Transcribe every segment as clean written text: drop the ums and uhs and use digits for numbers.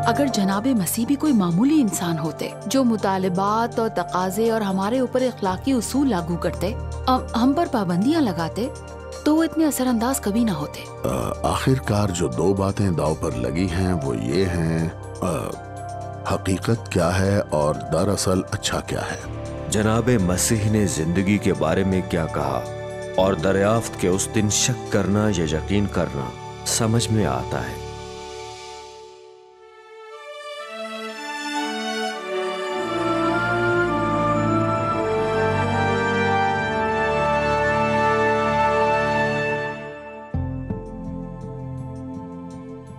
اگر جناب مسیح بھی کوئی معمولی انسان ہوتے جو مطالبات اور تقاضے اور ہمارے اوپر اخلاقی اصول لاگو کرتے، ہم پر پابندیاں لگاتے، تو وہ اتنے اثر انداز کبھی نہ ہوتے۔ آخر کار جو دو باتیں داؤ پر لگی ہیں وہ یہ ہیں، حقیقت کیا ہے اور دراصل اچھا کیا ہے۔ جناب مسیح نے زندگی کے بارے میں کیا کہا اور دریافت کے اس دن شک کرنا یا یقین کرنا سمجھ میں آتا ہے۔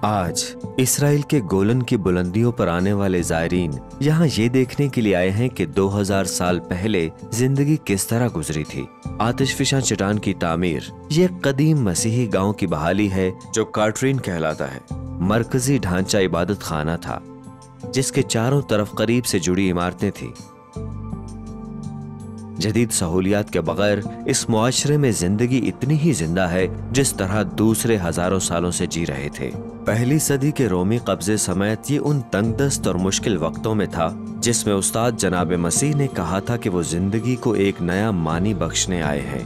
آج اسرائیل کے گولن کی بلندیوں پر آنے والے زائرین یہاں یہ دیکھنے کے لیے آئے ہیں کہ 2000 سال پہلے زندگی کس طرح گزری تھی۔ آتش فشاں چٹان کی تعمیر یہ قدیم مسیحی گاؤں کی بحالی ہے جو کارٹرین کہلاتا ہے۔ مرکزی ڈھانچہ عبادت خانہ تھا جس کے چاروں طرف قریب سے جڑی عمارتیں تھیں۔ جدید سہولیات کے بغیر اس معاشرے میں زندگی اتنی ہی زندہ ہے جس طرح دوسرے ہزاروں سالوں سے جی رہے تھے۔ پہلی صدی کے رومی قبضے سمیت یہ ان تنگ دست اور مشکل وقتوں میں تھا جس میں استاد جناب مسیح نے کہا تھا کہ وہ زندگی کو ایک نیا معنی بخشنے آئے ہیں۔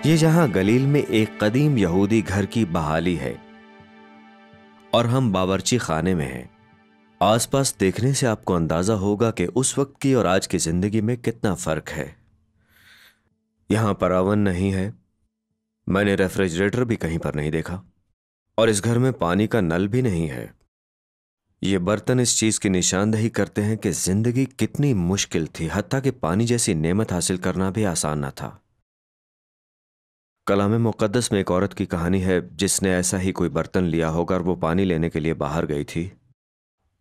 یہ جہاں گلیل میں ایک قدیم یہودی گھر کی بحالی ہے اور ہم باورچی خانے میں ہیں۔ آس پاس دیکھنے سے آپ کو اندازہ ہوگا کہ اس وقت کی اور آج کی زندگی میں کتنا فرق ہے۔ یہاں پر اوون نہیں ہے، میں نے ریفریجریٹر بھی کہیں پر نہیں دیکھا، اور اس گھر میں پانی کا نل بھی نہیں ہے۔ یہ برتن اس چیز کی نشاندہی کرتے ہیں کہ زندگی کتنی مشکل تھی، حتیٰ کہ پانی جیسی نعمت حاصل کرنا بھی آسان نہ تھا۔ کلام مقدس میں ایک عورت کی کہانی ہے جس نے ایسا ہی کوئی برتن لیا ہوگا اور وہ پانی لینے کے لیے باہر گئی تھی،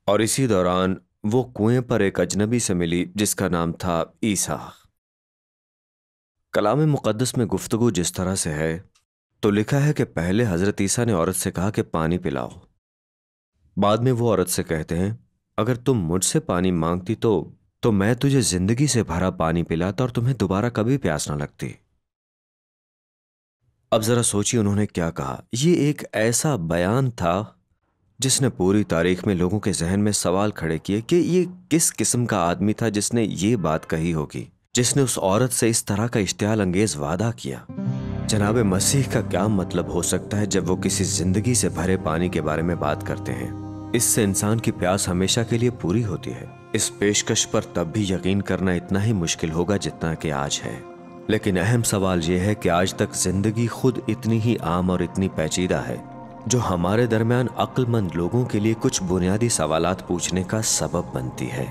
اور اسی دوران وہ کنویں پر ایک اجنبی سے ملی جس کا نام تھا عیسیٰ۔ کلام مقدس میں گفتگو جس طرح سے ہے تو لکھا ہے کہ پہلے حضرت عیسیٰ نے عورت سے کہا کہ پانی پلاؤ، بعد میں وہ عورت سے کہتے ہیں اگر تم مجھ سے پانی مانگتی تو میں تجھے زندگی سے بھرا پانی پلاتا اور تمہیں دوبارہ کبھی پیاس نہ لگتی۔ اب ذرا سوچیے انہوں نے کیا کہا۔ یہ ایک ایسا بیان تھا جس نے پوری تاریخ میں لوگوں کے ذہن میں سوال کھڑے کیے کہ یہ کس قسم کا آدمی تھا جس نے یہ بات کہی ہوگی، جس نے اس عورت سے اس طرح کا اشتعال انگیز وعدہ کیا۔ جناب مسیح کا کیا مطلب ہو سکتا ہے جب وہ کسی زندگی سے بھرے پانی کے بارے میں بات کرتے ہیں؟ اس سے انسان کی پیاس ہمیشہ کے لیے پوری ہوتی ہے۔ اس پیشکش پر تب بھی یقین کرنا اتنا ہی مشکل ہوگا جتنا کہ آج ہے، لیکن اہم سوال یہ ہے کہ آج تک زندگی خود اتنی ہی عام اور اتنی پیچیدہ ہے جو ہمارے درمیان عقل مند لوگوں کے لیے کچھ بنیادی سوالات پوچھنے کا سبب بنتی ہے۔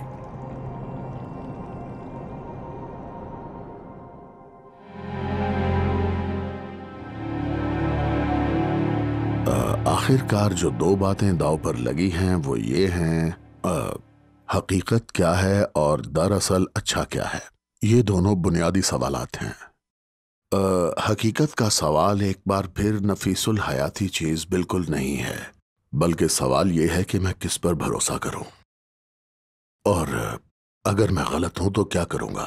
آخر کار جو دو باتیں داؤ پر لگی ہیں وہ یہ ہیں، حقیقت کیا ہے اور دراصل اچھا کیا ہے۔ یہ دونوں بنیادی سوالات ہیں۔ حقیقت کا سوال ایک بار پھر نفیس الحیاتی چیز بالکل نہیں ہے، بلکہ سوال یہ ہے کہ میں کس پر بھروسہ کروں، اور اگر میں غلط ہوں تو کیا کروں گا۔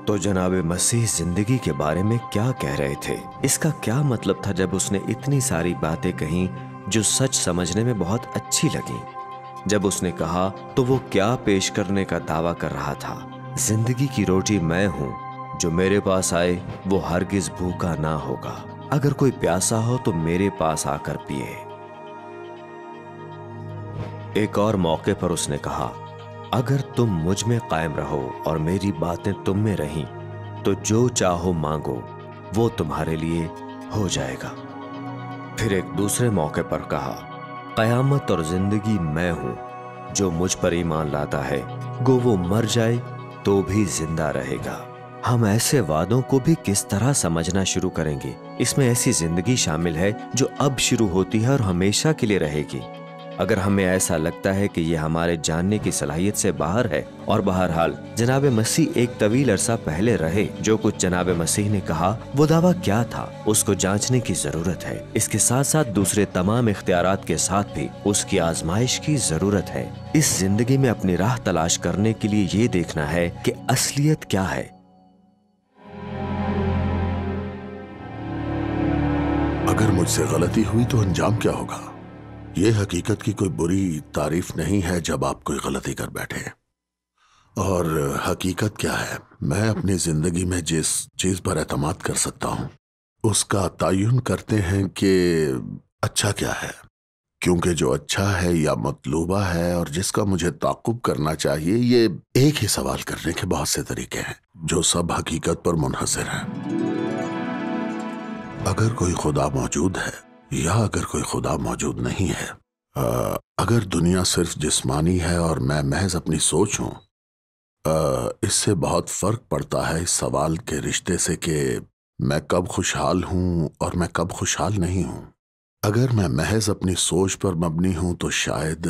تو جناب مسیح زندگی کے بارے میں کیا کہہ رہے تھے؟ اس کا کیا مطلب تھا جب اس نے اتنی ساری باتیں کہیں جو سچ سمجھنے میں بہت اچھی لگیں؟ جب اس نے کہا تو وہ کیا پیش کرنے کا دعویٰ کر رہا تھا؟ زندگی کی روٹی میں ہوں، جو میرے پاس آئے وہ ہرگز بھوکا نہ ہوگا، اگر کوئی پیاسا ہو تو میرے پاس آ کر پیے۔ ایک اور موقع پر اس نے کہا اگر تم مجھ میں قائم رہو اور میری باتیں تم میں رہیں تو جو چاہو مانگو وہ تمہارے لیے ہو جائے گا۔ پھر ایک دوسرے موقع پر کہا قیامت اور زندگی میں ہوں، جو مجھ پر ایمان لاتا ہے گو وہ مر جائے تو بھی زندہ رہے گا۔ ہم ایسے وعدوں کو بھی کس طرح سمجھنا شروع کریں گے؟ اس میں ایسی زندگی شامل ہے جو اب شروع ہوتی ہے اور ہمیشہ کے لیے رہے گی۔ اگر ہمیں ایسا لگتا ہے کہ یہ ہمارے جاننے کی صلاحیت سے باہر ہے، اور بہرحال جناب مسیح ایک طویل عرصہ پہلے رہے، جو کچھ جناب مسیح نے کہا وہ دعویٰ کیا تھا، اس کو جانچنے کی ضرورت ہے۔ اس کے ساتھ ساتھ دوسرے تمام اختیارات کے ساتھ بھی اس کی آزمائش کی ضرورت ہے۔ اس زندگی میں اپنی راہ تلاش کرنے کے لیے یہ دیکھنا ہے کہ اصلیت کیا ہے۔ اگر مجھ سے غلطی ہوئی تو انجام کیا ہوگا؟ یہ حقیقت کی کوئی بری تعریف نہیں ہے جب آپ کوئی غلطی کر بیٹھے۔ اور حقیقت کیا ہے؟ میں اپنی زندگی میں جس چیز پر اعتماد کر سکتا ہوں اس کا تعین کرتے ہیں کہ اچھا کیا ہے، کیونکہ جو اچھا ہے یا مطلوبہ ہے اور جس کا مجھے تعاقب کرنا چاہیے، یہ ایک ہی سوال کرنے کے بہت سے طریقے ہیں جو سب حقیقت پر منحصر ہیں۔ اگر کوئی خدا موجود ہے یا اگر کوئی خدا موجود نہیں ہے، اگر دنیا صرف جسمانی ہے اور میں محض اپنی سوچ ہوں، اس سے بہت فرق پڑتا ہے اس سوال کے رشتے سے کہ میں کب خوشحال ہوں اور میں کب خوشحال نہیں ہوں۔ اگر میں محض اپنی سوچ پر مبنی ہوں تو شاید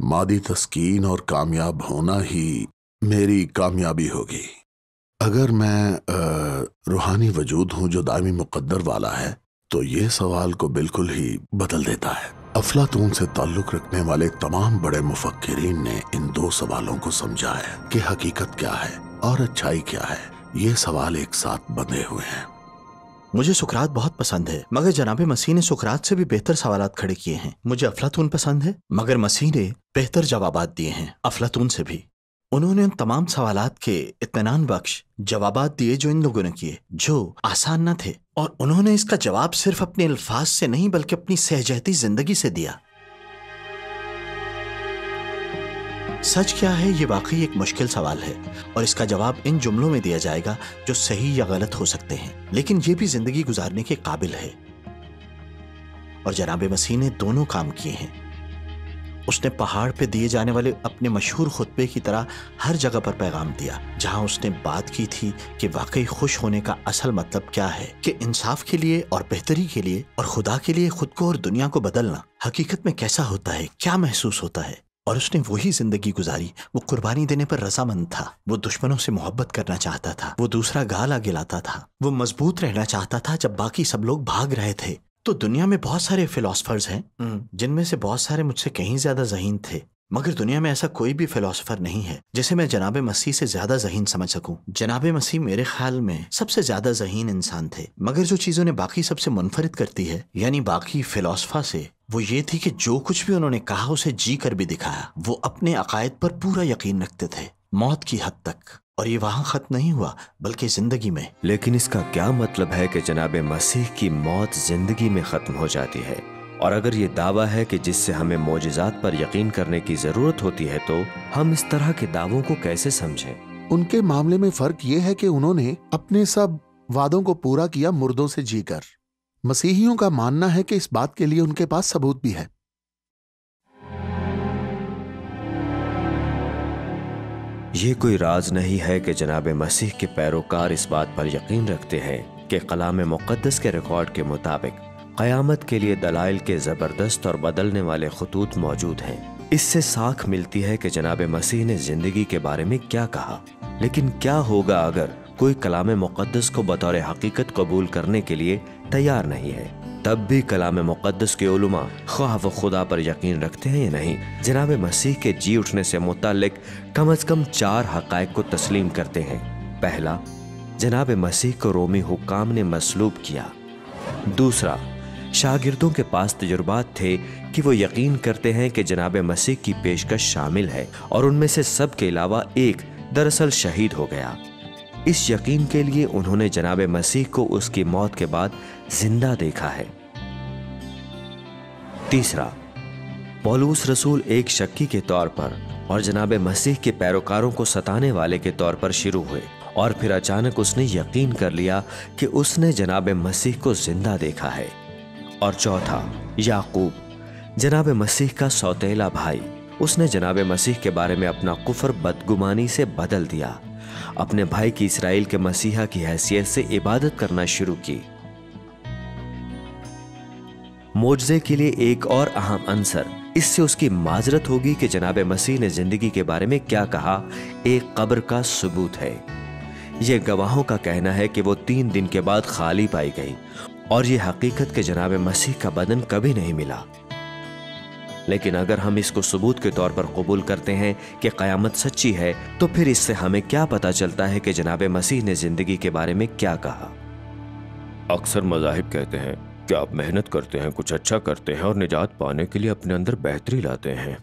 مادی تسکین اور کامیاب ہونا ہی میری کامیابی ہوگی۔ اگر میں روحانی وجود ہوں جو دائمی مقدر والا ہے تو یہ سوال کو بالکل ہی بدل دیتا ہے۔ افلاطون سے تعلق رکھنے والے تمام بڑے مفکرین نے ان دو سوالوں کو سمجھا ہے کہ حقیقت کیا ہے اور اچھائی کیا ہے۔ یہ سوال ایک ساتھ بندھے ہوئے ہیں۔ مجھے سقراط بہت پسند ہے، مگر جناب مسیح نے سقراط سے بھی بہتر سوالات کھڑے کیے ہیں۔ مجھے افلاطون پسند ہے، مگر مسیح نے بہتر جوابات دیے ہیں افلاطون سے بھی۔ انہوں نے ان تمام سوالات کے اطمینان بخش جوابات دیے جو ان لوگوں نے کیے، جو آسان نہ تھے، اور انہوں نے اس کا جواب صرف اپنے الفاظ سے نہیں بلکہ اپنی سہجتی زندگی سے دیا۔ سچ کیا ہے؟ یہ واقعی ایک مشکل سوال ہے، اور اس کا جواب ان جملوں میں دیا جائے گا جو صحیح یا غلط ہو سکتے ہیں، لیکن یہ بھی زندگی گزارنے کے قابل ہے۔ اور جناب مسیح نے دونوں کام کیے ہیں۔ اس نے پہاڑ پہ دیے جانے والے اپنے مشہور خطبے کی طرح ہر جگہ پر پیغام دیا، جہاں اس نے بات کی تھی کہ واقعی خوش ہونے کا اصل مطلب کیا ہے، کہ انصاف کے لیے اور بہتری کے لیے اور خدا کے لیے خود کو اور دنیا کو بدلنا حقیقت میں کیسا ہوتا ہے، کیا محسوس ہوتا ہے۔ اور اس نے وہی زندگی گزاری۔ وہ قربانی دینے پر رضامند تھا، وہ دشمنوں سے محبت کرنا چاہتا تھا، وہ دوسرا گال آگے لاتا تھا، وہ مضبوط رہنا چاہتا تھا جب باقی سب لوگ بھاگ رہے تھے۔ تو دنیا میں بہت سارے فلاسفرز ہیں جن میں سے بہت سارے مجھ سے کہیں زیادہ ذہین تھے، مگر دنیا میں ایسا کوئی بھی فلاسفر نہیں ہے جسے میں جناب مسیح سے زیادہ ذہین سمجھ سکوں۔ جناب مسیح میرے خیال میں سب سے زیادہ ذہین انسان تھے، مگر جو چیزوں نے باقی سب سے منفرد کرتی ہے، یعنی باقی فلاسفہ سے، وہ یہ تھی کہ جو کچھ بھی انہوں نے کہا اسے جی کر بھی دکھایا۔ وہ اپنے عقائد پر پورا یقین رکھتے تھے، موت کی حد تک، اور یہ وہاں ختم نہیں ہوا بلکہ زندگی میں۔ لیکن اس کا کیا مطلب ہے کہ جناب مسیح کی موت زندگی میں ختم ہو جاتی ہے؟ اور اگر یہ دعویٰ ہے کہ جس سے ہمیں معجزات پر یقین کرنے کی ضرورت ہوتی ہے، تو ہم اس طرح کے دعووں کو کیسے سمجھیں؟ ان کے معاملے میں فرق یہ ہے کہ انہوں نے اپنے سب وعدوں کو پورا کیا مردوں سے جی کر۔ مسیحیوں کا ماننا ہے کہ اس بات کے لیے ان کے پاس ثبوت بھی ہے۔ یہ کوئی راز نہیں ہے کہ جناب مسیح کے پیروکار اس بات پر یقین رکھتے ہیں کہ کلام مقدس کے ریکارڈ کے مطابق قیامت کے لیے دلائل کے زبردست اور بدلنے والے خطوط موجود ہیں۔ اس سے ساکھ ملتی ہے کہ جناب مسیح نے زندگی کے بارے میں کیا کہا۔ لیکن کیا ہوگا اگر کوئی کلام مقدس کو بطور حقیقت قبول کرنے کے لیے تیار نہیں ہے؟ تب بھی کلام مقدس کے علماء خواہ وہ خدا پر یقین رکھتے ہیں یا نہیں، جناب مسیح کے جی اٹھنے سے متعلق کم از کم 4 حقائق کو تسلیم کرتے ہیں۔ پہلا، جناب مسیح کو رومی حکام نے مصلوب کیا۔ دوسرا، شاگردوں کے پاس تجربات تھے کہ وہ یقین کرتے ہیں کہ جناب مسیح کی پیشکش شامل ہے، اور ان میں سے سب کے علاوہ ایک دراصل شہید ہو گیا۔ اس یقین کے لیے انہوں نے جناب مسیح کو اس کی موت کے بعد زندہ دیکھا ہے۔ تیسرا، پولس رسول ایک شکی کے طور پر اور جناب مسیح کے پیروکاروں کو ستانے والے کے طور پر شروع ہوئے، اور پھر اچانک اس نے یقین کر لیا کہ اس نے جناب مسیح کو زندہ دیکھا ہے۔ اور چوتھا، یعقوب، جناب مسیح کا سوتیلا بھائی، اس نے جناب مسیح کے بارے میں اپنا کفر بدگمانی سے بدل دیا، اپنے بھائی کی اسرائیل کے مسیحا کی حیثیت سے عبادت کرنا شروع کی۔ معجزے کے لیے ایک اور اہم عنصر اس سے اس کی معذرت ہوگی کہ جناب مسیح نے زندگی کے بارے میں کیا کہا ایک قبر کا ثبوت ہے۔ یہ گواہوں کا کہنا ہے کہ وہ 3 دن کے بعد خالی پائی گئی، اور یہ حقیقت کہ جناب مسیح کا بدن کبھی نہیں ملا۔ لیکن اگر ہم اس کو ثبوت کے طور پر قبول کرتے ہیں کہ قیامت سچی ہے، تو پھر اس سے ہمیں کیا پتہ چلتا ہے کہ جناب مسیح نے زندگی کے بارے میں کیا کہا؟ اکثر مذاہب کہتے ہیں کہ آپ محنت کرتے ہیں، کچھ اچھا کرتے ہیں اور نجات پانے کے لیے اپنے اندر بہتری لاتے ہیں۔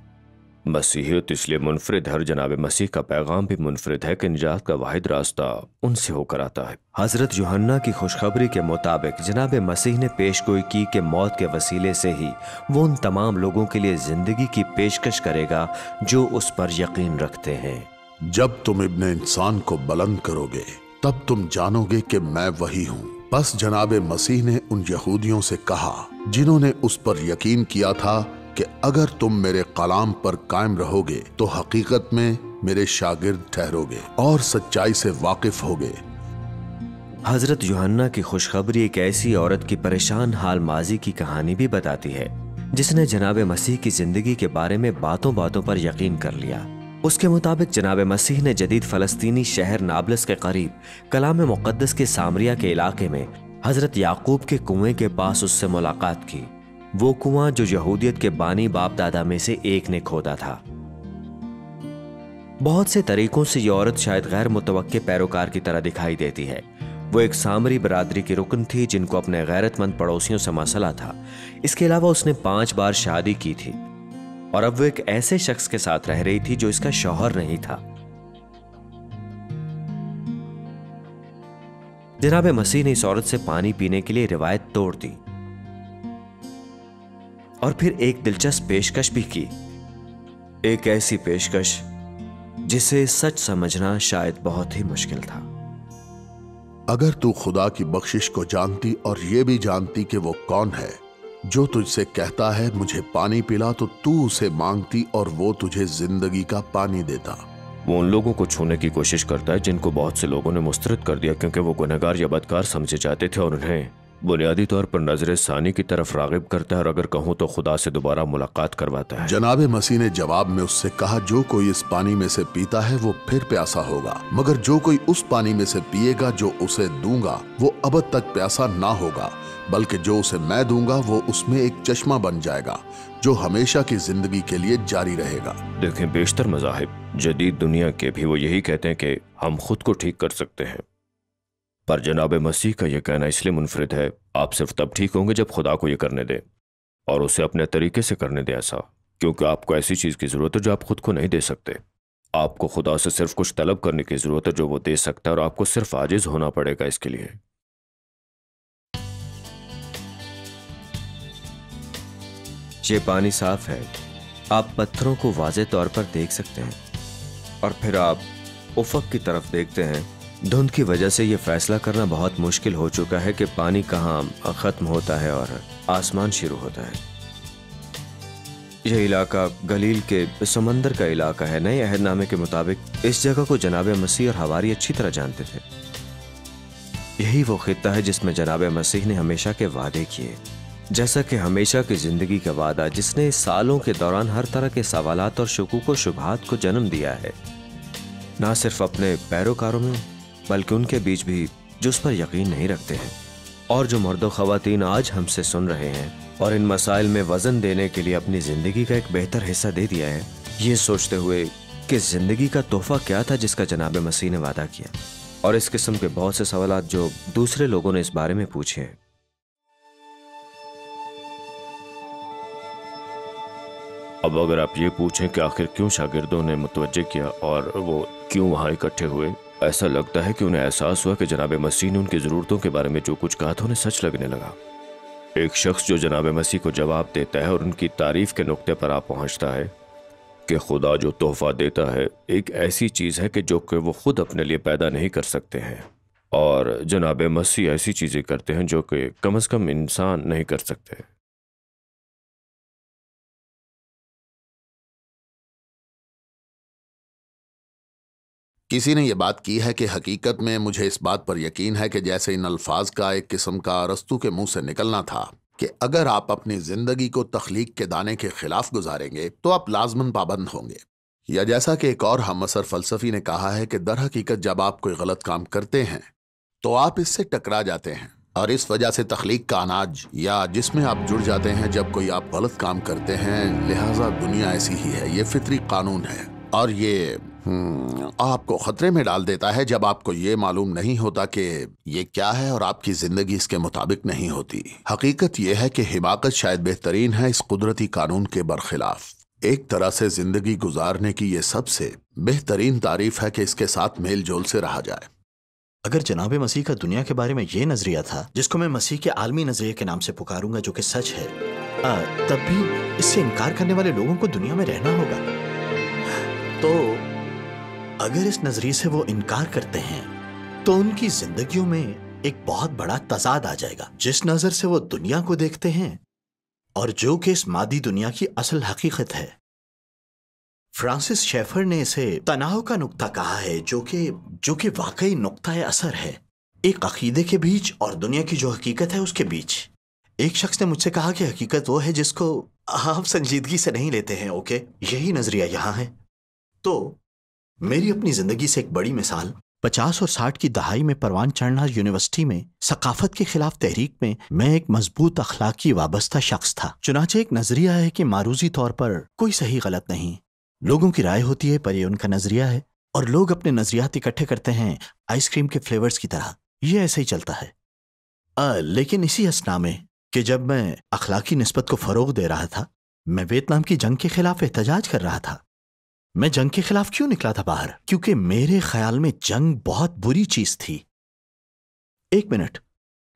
مسیحیت اس لیے منفرد ہے، اور جناب مسیح کا پیغام بھی منفرد ہے کہ نجات کا واحد راستہ ان سے ہو کر آتا ہے۔ حضرت یوحنا کی خوشخبری کے مطابق جناب مسیح نے پیش گوئی کی کہ موت کے وسیلے سے ہی وہ ان تمام لوگوں کے لیے زندگی کی پیشکش کرے گا جو اس پر یقین رکھتے ہیں۔ جب تم ابن انسان کو بلند کرو گے تب تم جانو گے کہ میں وہی ہوں۔ بس جناب مسیح نے ان یہودیوں سے کہا جنہوں نے اس پر یقین کیا تھا کہ اگر تم میرے کلام پر قائم رہو گے تو حقیقت میں میرے شاگرد ٹھہرو گے اور سچائی سے واقف ہوگے۔ حضرت یوحنا کی خوشخبری ایک ایسی عورت کی پریشان حال ماضی کی کہانی بھی بتاتی ہے جس نے جناب مسیح کی زندگی کے بارے میں باتوں باتوں پر یقین کر لیا۔ اس کے مطابق جناب مسیح نے جدید فلسطینی شہر نابلس کے قریب کلام مقدس کے سامریہ کے علاقے میں حضرت یعقوب کے کنویں کے پاس اس سے ملاقات کی، وہ کنواں جو یہودیت کے بانی باپ دادا میں سے ایک نے کھودا تھا۔ بہت سے طریقوں سے یہ عورت شاید غیر متوقع پیروکار کی طرح دکھائی دیتی ہے۔ وہ ایک سامری برادری کی رکن تھی جن کو اپنے غیرت مند پڑوسیوں سے مسئلہ تھا۔ اس کے علاوہ اس نے 5 بار شادی کی تھی، اور اب وہ ایک ایسے شخص کے ساتھ رہ رہی تھی جو اس کا شوہر نہیں تھا۔ جناب مسیح نے اس عورت سے پانی پینے کے لیے روایت توڑ دی اور پھر ایک دلچسپ پیشکش بھی کی، ایک ایسی پیشکش جسے سچ سمجھنا شاید بہت ہی مشکل تھا۔ اگر تو خدا کی بخشش کو جانتی اور یہ بھی جانتی کہ وہ کون ہے جو تجھ سے کہتا ہے مجھے پانی پلا، تو اسے مانگتی اور وہ تجھے زندگی کا پانی دیتا۔ وہ ان لوگوں کو چھونے کی کوشش کرتا ہے جن کو بہت سے لوگوں نے مسترد کر دیا کیونکہ وہ گنہگار یا بدکار سمجھے جاتے تھے، اور انہیں بنیادی طور پر نظر ثانی کی طرف راغب کرتا ہے، اور اگر کہوں تو خدا سے دوبارہ ملاقات کرواتا ہے۔ جناب مسیح نے جواب میں اس سے کہا جو کوئی اس پانی میں سے پیتا ہے وہ پھر پیاسا ہوگا، مگر جو کوئی اس پانی میں سے پیے گا جو اسے دوں گا وہ ابد تک پیاسا نہ ہوگا، بلکہ جو اسے میں دوں گا وہ اس میں ایک چشمہ بن جائے گا جو ہمیشہ کی زندگی کے لیے جاری رہے گا۔ دیکھیں، بیشتر مذاہب جدید دنیا کے بھی وہ یہی کہتے ہیں کہ ہم خود کو ٹھیک کر سکتے ہیں، پر جناب مسیح کا یہ کہنا اس لیے منفرد ہے، آپ صرف تب ٹھیک ہوں گے جب خدا کو یہ کرنے دیں اور اسے اپنے طریقے سے کرنے دیں ایسا، کیونکہ آپ کو ایسی چیز کی ضرورت ہے جو آپ خود کو نہیں دے سکتے۔ آپ کو خدا سے صرف کچھ طلب کرنے کی ضرورت ہے جو وہ دے سکتا ہے، اور آپ کو صرف عاجز ہونا پڑے گا اس کے لیے۔ یہ پانی صاف ہے، آپ پتھروں کو واضح طور پر دیکھ سکتے ہیں، اور پھر آپ افق کی طرف دیکھتے ہیں۔ دھند کی وجہ سے یہ فیصلہ کرنا بہت مشکل ہو چکا ہے کہ پانی کہاں ختم ہوتا ہے اور آسمان شروع ہوتا ہے۔ یہ علاقہ گلیل کے سمندر کا علاقہ ہے۔ نئے عہد نامے کے مطابق اس جگہ کو جناب مسیح اور حواری اچھی طرح جانتے تھے۔ یہی وہ خطہ ہے جس میں جناب مسیح نے ہمیشہ کے وعدے کیے، جیسا کہ ہمیشہ کی زندگی کا وعدہ جس نے سالوں کے دوران ہر طرح کے سوالات اور شکوک و شبہات کو جنم دیا ہے، نہ صرف اپنے پیروکاروں میں بلکہ ان کے بیچ بھی جو اس پر یقین نہیں رکھتے ہیں، اور جو مرد و خواتین آج ہم سے سن رہے ہیں اور ان مسائل میں وزن دینے کے لیے اپنی زندگی کا ایک بہتر حصہ دے دیا ہے، یہ سوچتے ہوئے کہ زندگی کا تحفہ کیا تھا جس کا جناب مسیح نے وعدہ کیا، اور اس قسم کے بہت سے سوالات جو دوسرے لوگوں نے اس بارے میں پوچھے ہیں۔ اب اگر آپ یہ پوچھیں کہ آخر کیوں شاگردوں نے متوجہ کیا اور وہ کیوں وہاں اکٹھے ہوئے، ایسا لگتا ہے کہ انہیں احساس ہوا کہ جناب مسیح نے ان کی ضرورتوں کے بارے میں جو کچھ کہا تھا انہیں سچ لگنے لگا۔ ایک شخص جو جناب مسیح کو جواب دیتا ہے اور ان کی تعریف کے نقطے پر آپ پہنچتا ہے کہ خدا جو تحفہ دیتا ہے ایک ایسی چیز ہے کہ جو کہ وہ خود اپنے لیے پیدا نہیں کر سکتے ہیں، اور جناب مسیح ایسی چیزیں کرتے ہیں جو کہ کم از کم انسان نہیں کر سکتے۔ کسی نے یہ بات کی ہے کہ حقیقت میں مجھے اس بات پر یقین ہے کہ جیسے ان الفاظ کا ایک قسم کا ارسطو کے منہ سے نکلنا تھا، کہ اگر آپ اپنی زندگی کو تخلیق کے دانے کے خلاف گزاریں گے تو آپ لازماً پابند ہوں گے، یا جیسا کہ ایک اور ہم عصر فلسفی نے کہا ہے کہ در حقیقت جب آپ کوئی غلط کام کرتے ہیں تو آپ اس سے ٹکرا جاتے ہیں، اور اس وجہ سے تخلیق کا اناج یا جس میں آپ جڑ جاتے ہیں جب کوئی آپ غلط کام کرتے ہیں، لہٰذا دنیا ایسی ہی ہے، یہ فطری قانون ہے، اور یہ آپ کو خطرے میں ڈال دیتا ہے جب آپ کو یہ معلوم نہیں ہوتا کہ یہ کیا ہے اور آپ کی زندگی اس کے مطابق نہیں ہوتی۔ حقیقت یہ ہے کہ حماقت شاید بہترین ہے اس قدرتی قانون کے برخلاف۔ ایک طرح سے زندگی گزارنے کی یہ سب سے بہترین تعریف ہے کہ اس کے ساتھ میل جول سے رہا جائے۔ اگر جناب مسیح کا دنیا کے بارے میں یہ نظریہ تھا، جس کو میں مسیح کے عالمی نظریے کے نام سے پکاروں گا، جو کہ سچ ہے، تب بھی اس سے انکار کرنے والے لوگوں کو دنیا میں رہنا ہوگا۔ تو اگر اس نظریے سے وہ انکار کرتے ہیں تو ان کی زندگیوں میں ایک بہت بڑا تضاد آ جائے گا، جس نظر سے وہ دنیا کو دیکھتے ہیں اور جو کہ اس مادی دنیا کی اصل حقیقت ہے۔ فرانسس شیفر نے اسے تناؤ کا نقطہ کہا ہے، جو کہ واقعی نقطہ اثر ہے ایک عقیدے کے بیچ اور دنیا کی جو حقیقت ہے اس کے بیچ۔ ایک شخص نے مجھ سے کہا کہ حقیقت وہ ہے جس کو آپ سنجیدگی سے نہیں لیتے ہیں۔ اوکے، یہی نظریہ یہاں ہے۔ تو میری اپنی زندگی سے ایک بڑی مثال 50 اور 60 کی دہائی میں پروان چڑھنا یونیورسٹی میں ثقافت کے خلاف تحریک میں ایک مضبوط اخلاقی وابستہ شخص تھا۔ چنانچہ ایک نظریہ ہے کہ معروضی طور پر کوئی صحیح غلط نہیں، لوگوں کی رائے ہوتی ہے، پر یہ ان کا نظریہ ہے، اور لوگ اپنے نظریات اکٹھے کرتے ہیں آئس کریم کے فلیورز کی طرح۔ یہ ایسے ہی چلتا ہے۔ لیکن اسی اثنا میں کہ جب میں اخلاقی نسبت کو فروغ دے رہا تھا، میں ویتنام کی جنگ کے خلاف احتجاج کر رہا تھا۔ میں جنگ کے خلاف کیوں نکلا تھا باہر؟ کیونکہ میرے خیال میں جنگ بہت بری چیز تھی۔ ایک منٹ،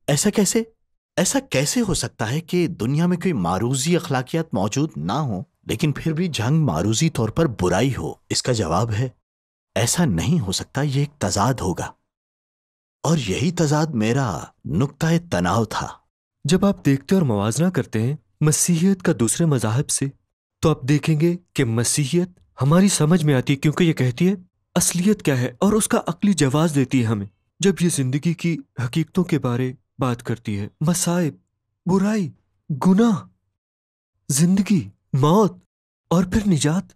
ایسا کیسے ہو سکتا ہے کہ دنیا میں کوئی معروضی اخلاقیات موجود نہ ہو لیکن پھر بھی جنگ معروضی طور پر برائی ہو؟ اس کا جواب ہے ایسا نہیں ہو سکتا، یہ ایک تضاد ہوگا، اور یہی تضاد میرا نقطہ تناؤ تھا۔ جب آپ دیکھتے اور موازنہ کرتے ہیں مسیحیت کا دوسرے مذاہب سے، تو آپ دیکھیں گے کہ مسیحیت ہماری سمجھ میں آتی ہے کیونکہ یہ کہتی ہے اصلیت کیا ہے اور اس کا عقلی جواز دیتی ہے ہمیں۔ جب یہ زندگی کی حقیقتوں کے بارے بات کرتی ہے، مصائب، برائی، گناہ، زندگی، موت اور پھر نجات،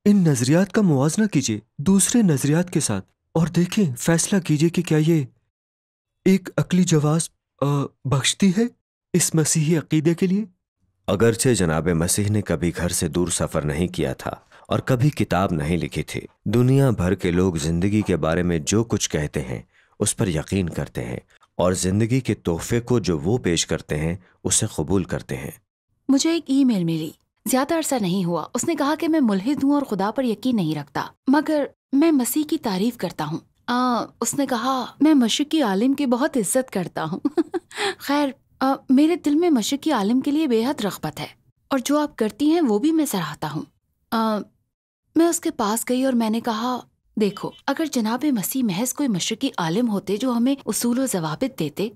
ان نظریات کا موازنہ کیجئے دوسرے نظریات کے ساتھ اور دیکھیں، فیصلہ کیجئے کہ کیا یہ ایک عقلی جواز بخشتی ہے اس مسیحی عقیدے کے لیے۔ اگرچہ جناب مسیح نے کبھی گھر سے دور سفر نہیں کیا تھا اور کبھی کتاب نہیں لکھی تھی، دنیا بھر کے لوگ زندگی کے بارے میں جو کچھ کہتے ہیں اس پر یقین کرتے ہیں اور زندگی کے تحفے کو جو وہ پیش کرتے ہیں اسے قبول کرتے ہیں۔ مجھے ایک ای میل ملی، زیادہ عرصہ نہیں ہوا۔ اس نے کہا کہ میں ملحد ہوں اور خدا پر یقین نہیں رکھتا، مگر میں مسیح کی تعریف کرتا ہوں۔ اس نے کہا میں مشرقی عالم کی بہت عزت کرتا ہوں۔ خیر، میرے دل میں مشرقی عالم کے لیے بے حد رغبت ہے، اور جو آپ کرتی ہیں وہ بھی میں سراہتا ہوں۔ میں اس کے پاس گئی اور میں نے کہا، دیکھو، اگر جناب مسیح محض کوئی مشرقی عالم ہوتے جو ہمیں اصول و ضوابط دیتے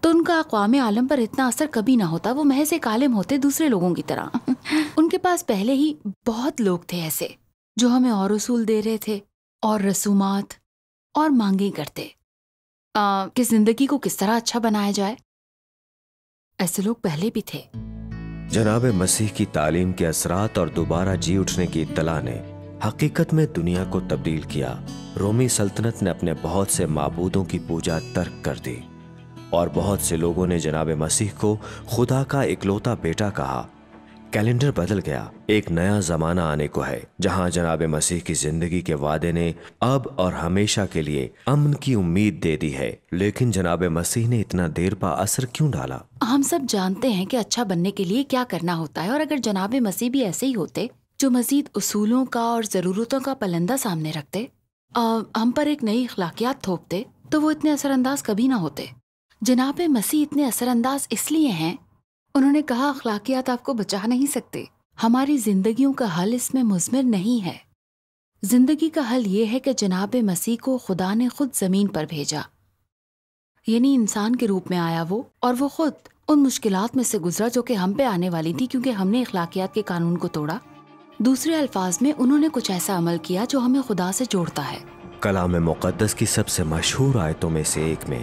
تو ان کا اقوام عالم پر اتنا اثر کبھی نہ ہوتا۔ وہ محض ایک عالم ہوتے دوسرے لوگوں کی طرح۔ ان کے پاس پہلے ہی بہت لوگ تھے ایسے جو ہمیں اور اصول دے رہے تھے اور رسومات اور مانگیں کرتے کہ زندگی کو کس طرح اچھا بنایا جائے۔ ایسے لوگ پہلے بھی تھے۔ جناب مسیح کی تعلیم کے اثرات اور دوبارہ جی اٹھنے کی اطلاع نے حقیقت میں دنیا کو تبدیل کیا۔ رومی سلطنت نے اپنے بہت سے معبودوں کی پوجا ترک کر دی اور بہت سے لوگوں نے جناب مسیح کو خدا کا اکلوتا بیٹا کہا۔ کیلنڈر بدل گیا، ایک نیا زمانہ آنے کو ہے جہاں جناب مسیح کی زندگی کے وعدے نے اب اور ہمیشہ کے لیے امن کی امید دے دی ہے۔ لیکن جناب مسیح نے اتنا دیر پا اثر کیوں ڈالا؟ ہم سب جانتے ہیں کہ اچھا بننے کے لیے کیا کرنا ہوتا ہے، اور اگر جناب مسیح بھی ایسے ہی ہوتے جو مزید اصولوں کا اور ضرورتوں کا پلندہ سامنے رکھتے، ہم پر ایک نئی اخلاقیات تھوپتے، تو وہ اتنے اثر انداز کبھی نہ ہوتے۔ جناب مسیح اتنے اثر انداز اس لیے ہیں، انہوں نے کہا اخلاقیات آپ کو بچا نہیں سکتے، ہماری زندگیوں کا حل اس میں مضمر نہیں ہے۔ زندگی کا حل یہ ہے کہ جناب مسیح کو خدا نے خود زمین پر بھیجا، یعنی انسان کے روپ میں آیا وہ، اور وہ خود ان مشکلات میں سے گزرا جو کہ ہم پہ آنے والی تھی کیونکہ ہم نے اخلاقیات کے قانون کو توڑا۔ دوسرے الفاظ میں انہوں نے کچھ ایسا عمل کیا جو ہمیں خدا سے جوڑتا ہے۔ کلام مقدس کی سب سے مشہور آیتوں میں سے ایک میں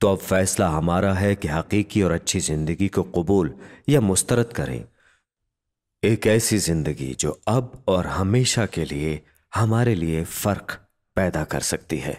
تو اب فیصلہ ہمارا ہے کہ حقیقی اور اچھی زندگی کو قبول یا مسترد کریں، ایک ایسی زندگی جو اب اور ہمیشہ کے لیے ہمارے لیے فرق پیدا کر سکتی ہے۔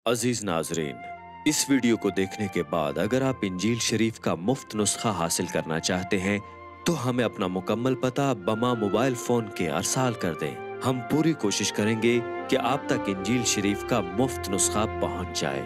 عزیز ناظرین، اس ویڈیو کو دیکھنے کے بعد اگر آپ انجیل شریف کا مفت نسخہ حاصل کرنا چاہتے ہیں تو ہمیں اپنا مکمل پتہ بما موبائل فون کے ارسال کر دیں۔ ہم پوری کوشش کریں گے کہ آپ تک انجیل شریف کا مفت نسخہ پہنچ جائے۔